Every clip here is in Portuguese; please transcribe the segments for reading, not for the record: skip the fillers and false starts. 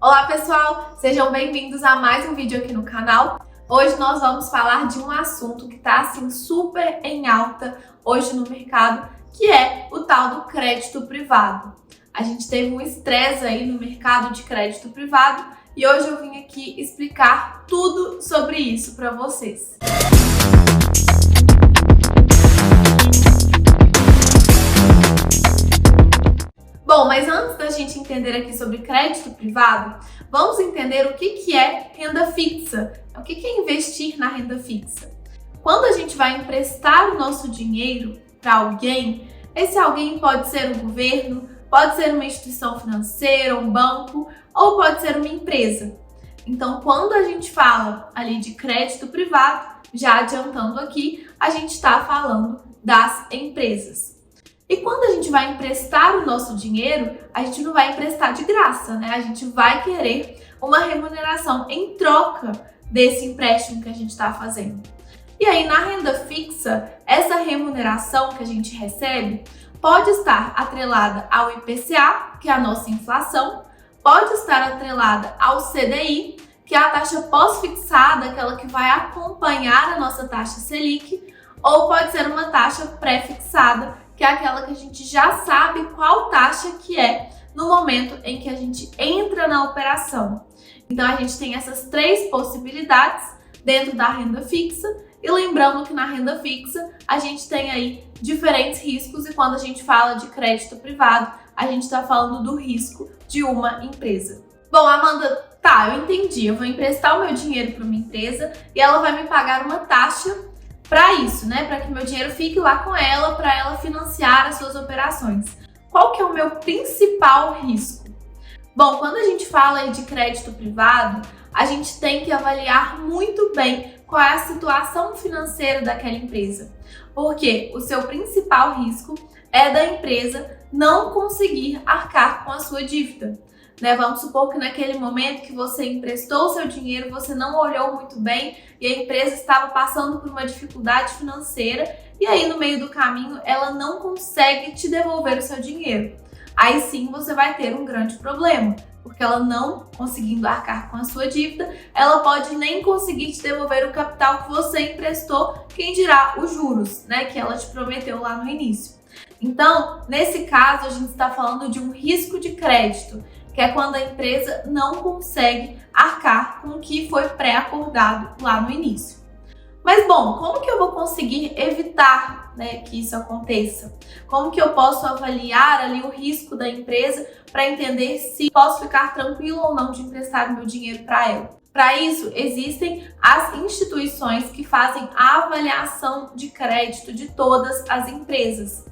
Olá pessoal, sejam bem-vindos a mais um vídeo aqui no canal. Hoje nós vamos falar de um assunto que está assim super em alta hoje no mercado, que é o tal do crédito privado. A gente teve um estresse aí no mercado de crédito privado e hoje eu vim aqui explicar tudo sobre isso para vocês. Bom, mas antes da gente entender aqui sobre crédito privado, vamos entender o que é renda fixa. O que é investir na renda fixa? Quando a gente vai emprestar o nosso dinheiro para alguém, esse alguém pode ser um governo, pode ser uma instituição financeira, um banco ou pode ser uma empresa. Então, quando a gente fala ali de crédito privado, já adiantando aqui, a gente está falando das empresas. E quando a gente vai emprestar o nosso dinheiro, a gente não vai emprestar de graça, né? A gente vai querer uma remuneração em troca desse empréstimo que a gente está fazendo. E aí, na renda fixa, essa remuneração que a gente recebe pode estar atrelada ao IPCA, que é a nossa inflação, pode estar atrelada ao CDI, que é a taxa pós-fixada, aquela que vai acompanhar a nossa taxa Selic, ou pode ser uma taxa pré-fixada, que é aquela que a gente já sabe qual taxa que é no momento em que a gente entra na operação. Então, a gente tem essas três possibilidades dentro da renda fixa. E lembrando que na renda fixa, a gente tem aí diferentes riscos e quando a gente fala de crédito privado, a gente está falando do risco de uma empresa. Bom, Amanda, tá, eu entendi. Eu vou emprestar o meu dinheiro para uma empresa e ela vai me pagar uma taxa para isso, né? Para que meu dinheiro fique lá com ela, para ela financiar as suas operações. Qual que é o meu principal risco? Bom, quando a gente fala aí de crédito privado, a gente tem que avaliar muito bem qual é a situação financeira daquela empresa. Porque o seu principal risco é da empresa não conseguir arcar com a sua dívida. Né? Vamos supor que naquele momento que você emprestou o seu dinheiro, você não olhou muito bem e a empresa estava passando por uma dificuldade financeira e aí no meio do caminho ela não consegue te devolver o seu dinheiro. Aí sim você vai ter um grande problema, porque ela não conseguindo arcar com a sua dívida, ela pode nem conseguir te devolver o capital que você emprestou, quem dirá os juros, né, que ela te prometeu lá no início. Então, nesse caso, a gente está falando de um risco de crédito, que é quando a empresa não consegue arcar com o que foi pré-acordado lá no início. Mas bom, como que eu vou conseguir evitar, né, que isso aconteça? Como que eu posso avaliar ali o risco da empresa para entender se posso ficar tranquilo ou não de emprestar o meu dinheiro para ela? Para isso, existem as instituições que fazem a avaliação de crédito de todas as empresas.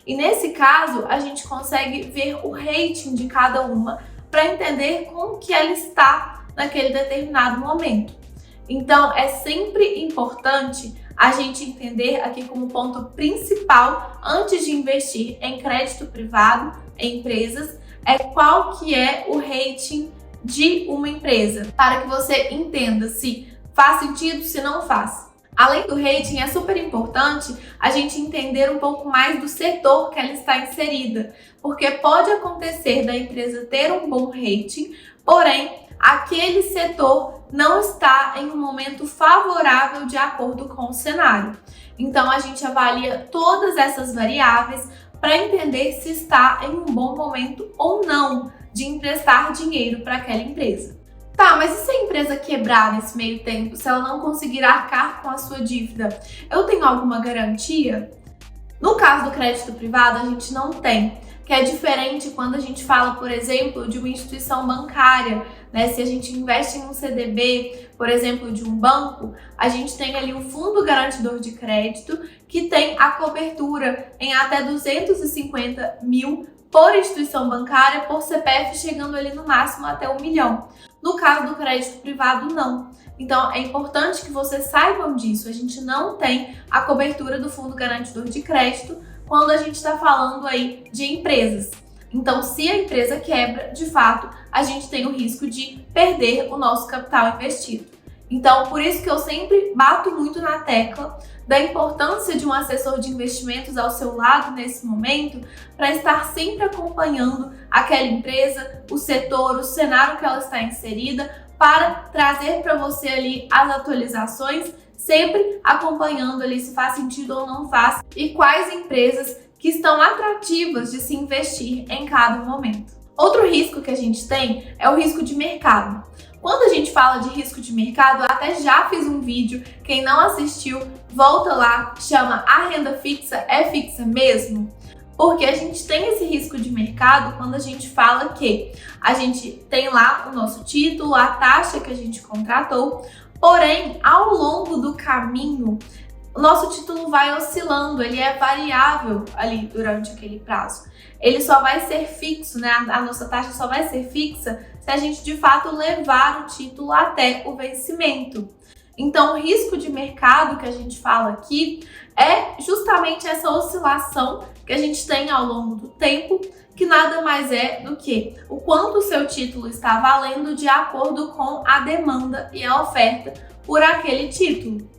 E nesse caso, a gente consegue ver o rating de cada uma para entender como que ela está naquele determinado momento. Então, é sempre importante a gente entender aqui como ponto principal, antes de investir em crédito privado, em empresas, é qual que é o rating de uma empresa, para que você entenda se faz sentido, se não faz. Além do rating, é super importante a gente entender um pouco mais do setor que ela está inserida, porque pode acontecer da empresa ter um bom rating, porém, aquele setor não está em um momento favorável de acordo com o cenário. Então, a gente avalia todas essas variáveis para entender se está em um bom momento ou não de emprestar dinheiro para aquela empresa. Tá, mas e se a empresa quebrar nesse meio tempo, se ela não conseguir arcar com a sua dívida? Eu tenho alguma garantia? No caso do crédito privado, a gente não tem, que é diferente quando a gente fala, por exemplo, de uma instituição bancária, né? Se a gente investe em um CDB, por exemplo, de um banco, a gente tem ali um fundo garantidor de crédito que tem a cobertura em até 250 mil por instituição bancária, por CPF, chegando ali no máximo até 1 milhão. No caso do crédito privado, não. Então, é importante que vocês saibam disso. A gente não tem a cobertura do fundo garantidor de crédito quando a gente está falando aí de empresas. Então, se a empresa quebra, de fato, a gente tem o risco de perder o nosso capital investido. Então, por isso que eu sempre bato muito na tecla da importância de um assessor de investimentos ao seu lado nesse momento, para estar sempre acompanhando aquela empresa, o setor, o cenário que ela está inserida, para trazer para você ali as atualizações, sempre acompanhando ali se faz sentido ou não faz e quais empresas que estão atrativas de se investir em cada momento. Outro risco que a gente tem é o risco de mercado. Quando a gente fala de risco de mercado, eu até já fiz um vídeo, quem não assistiu, volta lá, chama A Renda Fixa é Fixa Mesmo? Porque a gente tem esse risco de mercado quando a gente fala que a gente tem lá o nosso título, a taxa que a gente contratou, porém, ao longo do caminho, o nosso título vai oscilando, ele é variável ali durante aquele prazo. Ele só vai ser fixo, né? A nossa taxa só vai ser fixa se a gente de fato levar o título até o vencimento. Então, o risco de mercado que a gente fala aqui é justamente essa oscilação que a gente tem ao longo do tempo, que nada mais é do que o quanto o seu título está valendo de acordo com a demanda e a oferta por aquele título.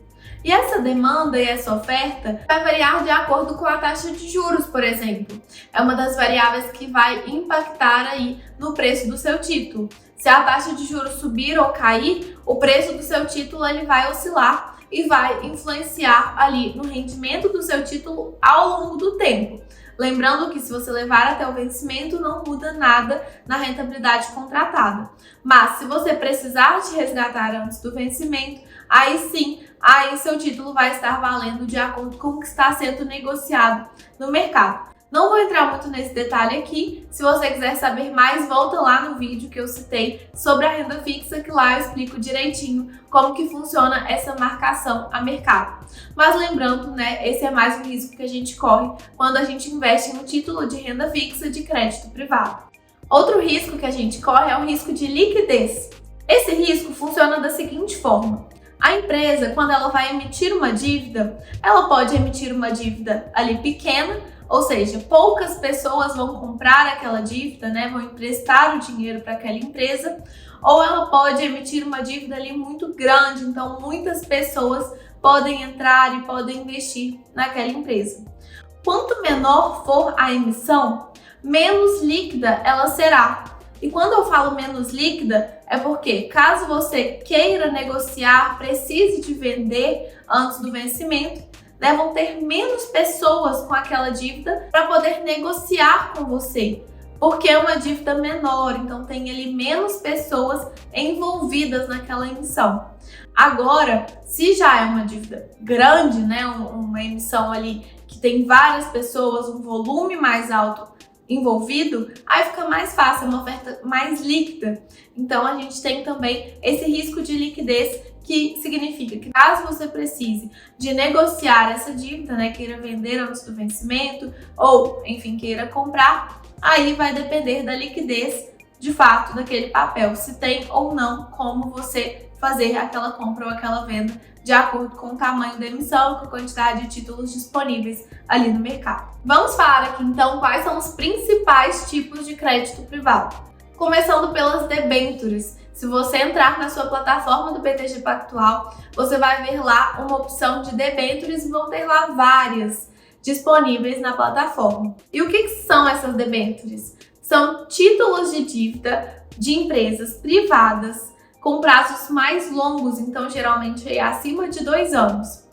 E essa demanda e essa oferta vai variar de acordo com a taxa de juros, por exemplo. É uma das variáveis que vai impactar aí no preço do seu título. Se a taxa de juros subir ou cair, o preço do seu título ele vai oscilar e vai influenciar ali no rendimento do seu título ao longo do tempo. Lembrando que se você levar até o vencimento, não muda nada na rentabilidade contratada. Mas se você precisar de resgatar antes do vencimento, aí sim, aí seu título vai estar valendo de acordo com o que está sendo negociado no mercado. Não vou entrar muito nesse detalhe aqui. Se você quiser saber mais, volta lá no vídeo que eu citei sobre a renda fixa, que lá eu explico direitinho como que funciona essa marcação a mercado. Mas lembrando, né, esse é mais um risco que a gente corre quando a gente investe em um título de renda fixa de crédito privado. Outro risco que a gente corre é o risco de liquidez. Esse risco funciona da seguinte forma. A empresa, quando ela vai emitir uma dívida, ela pode emitir uma dívida ali pequena, ou seja, poucas pessoas vão comprar aquela dívida, né, vão emprestar o dinheiro para aquela empresa, ou ela pode emitir uma dívida ali muito grande, então muitas pessoas podem entrar e podem investir naquela empresa. Quanto menor for a emissão, menos líquida ela será. E quando eu falo menos líquida, é porque caso você queira negociar, precise de vender antes do vencimento, vão ter menos pessoas com aquela dívida para poder negociar com você, porque é uma dívida menor, então tem ali menos pessoas envolvidas naquela emissão. Agora, se já é uma dívida grande, né, uma emissão ali que tem várias pessoas, um volume mais alto envolvido, aí fica mais fácil, é uma oferta mais líquida. Então a gente tem também esse risco de liquidez, que significa que caso você precise de negociar essa dívida, né, queira vender antes do vencimento ou, enfim, queira comprar, aí vai depender da liquidez de fato daquele papel, se tem ou não como você fazer aquela compra ou aquela venda de acordo com o tamanho da emissão, com a quantidade de títulos disponíveis ali no mercado. Vamos falar aqui então quais são os principais tipos de crédito privado. Começando pelas debêntures. Se você entrar na sua plataforma do BTG Pactual, você vai ver lá uma opção de debêntures e vão ter lá várias disponíveis na plataforma. E o que são essas debêntures? São títulos de dívida de empresas privadas com prazos mais longos, então geralmente é acima de 2 anos.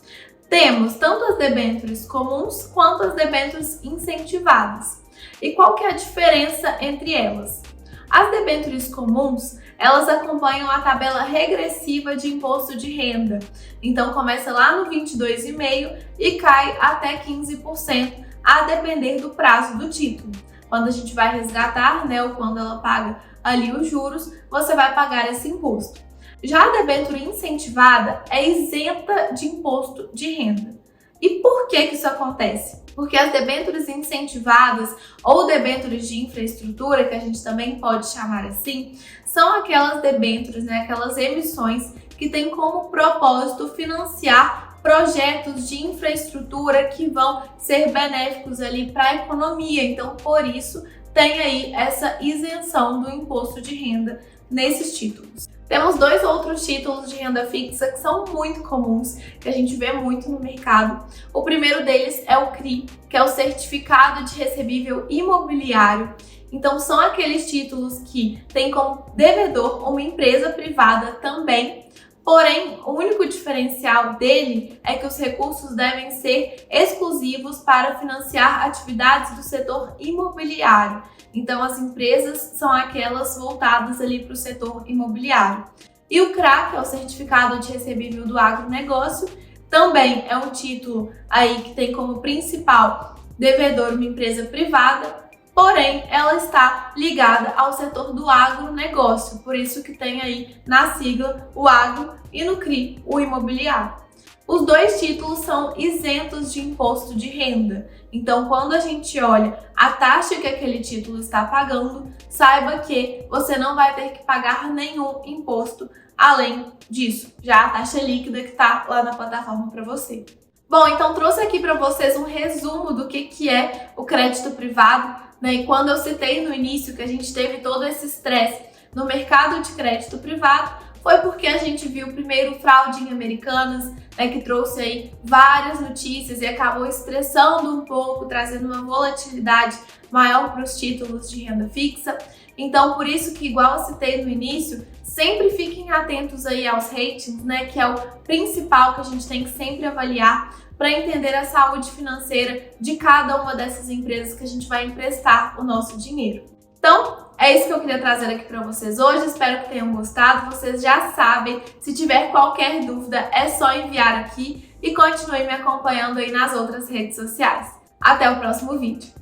Temos tanto as debêntures comuns quanto as debêntures incentivadas. E qual que é a diferença entre elas? As debêntures comuns, elas acompanham a tabela regressiva de imposto de renda. Então começa lá no 22,5% e cai até 15%, a depender do prazo do título. Quando a gente vai resgatar, né, ou quando ela paga ali os juros, você vai pagar esse imposto. Já a debênture incentivada é isenta de imposto de renda. E por que isso acontece? Porque as debêntures incentivadas ou debêntures de infraestrutura, que a gente também pode chamar assim, são aquelas debêntures, né, aquelas emissões que têm como propósito financiar projetos de infraestrutura que vão ser benéficos ali para a economia. Então, por isso, tem aí essa isenção do imposto de renda nesses títulos. Temos dois outros títulos de renda fixa que são muito comuns, que a gente vê muito no mercado. O primeiro deles é o CRI, que é o Certificado de Recebível Imobiliário. Então, são aqueles títulos que têm como devedor uma empresa privada também. Porém, o único diferencial dele é que os recursos devem ser exclusivos para financiar atividades do setor imobiliário. Então, as empresas são aquelas voltadas ali para o setor imobiliário. E o CRA, que é o Certificado de Recebível do Agronegócio, também é um título aí que tem como principal devedor uma empresa privada, porém ela está ligada ao setor do agronegócio, por isso que tem aí na sigla o agro e no CRI o imobiliário. Os dois títulos são isentos de imposto de renda. Então, quando a gente olha a taxa que aquele título está pagando, saiba que você não vai ter que pagar nenhum imposto além disso, já a taxa líquida que está lá na plataforma para você. Bom, então trouxe aqui para vocês um resumo do que é o crédito privado, né? E quando eu citei no início que a gente teve todo esse estresse no mercado de crédito privado, foi porque a gente viu primeiro fraude em Americanas, né, que trouxe aí várias notícias e acabou estressando um pouco, trazendo uma volatilidade maior para os títulos de renda fixa. Então, por isso que, igual eu citei no início, sempre fiquem atentos aí aos ratings, né, que é o principal que a gente tem que sempre avaliar para entender a saúde financeira de cada uma dessas empresas que a gente vai emprestar o nosso dinheiro. Então, é isso que eu queria trazer aqui para vocês hoje, espero que tenham gostado. Vocês já sabem, se tiver qualquer dúvida é só enviar aqui e continue me acompanhando aí nas outras redes sociais. Até o próximo vídeo!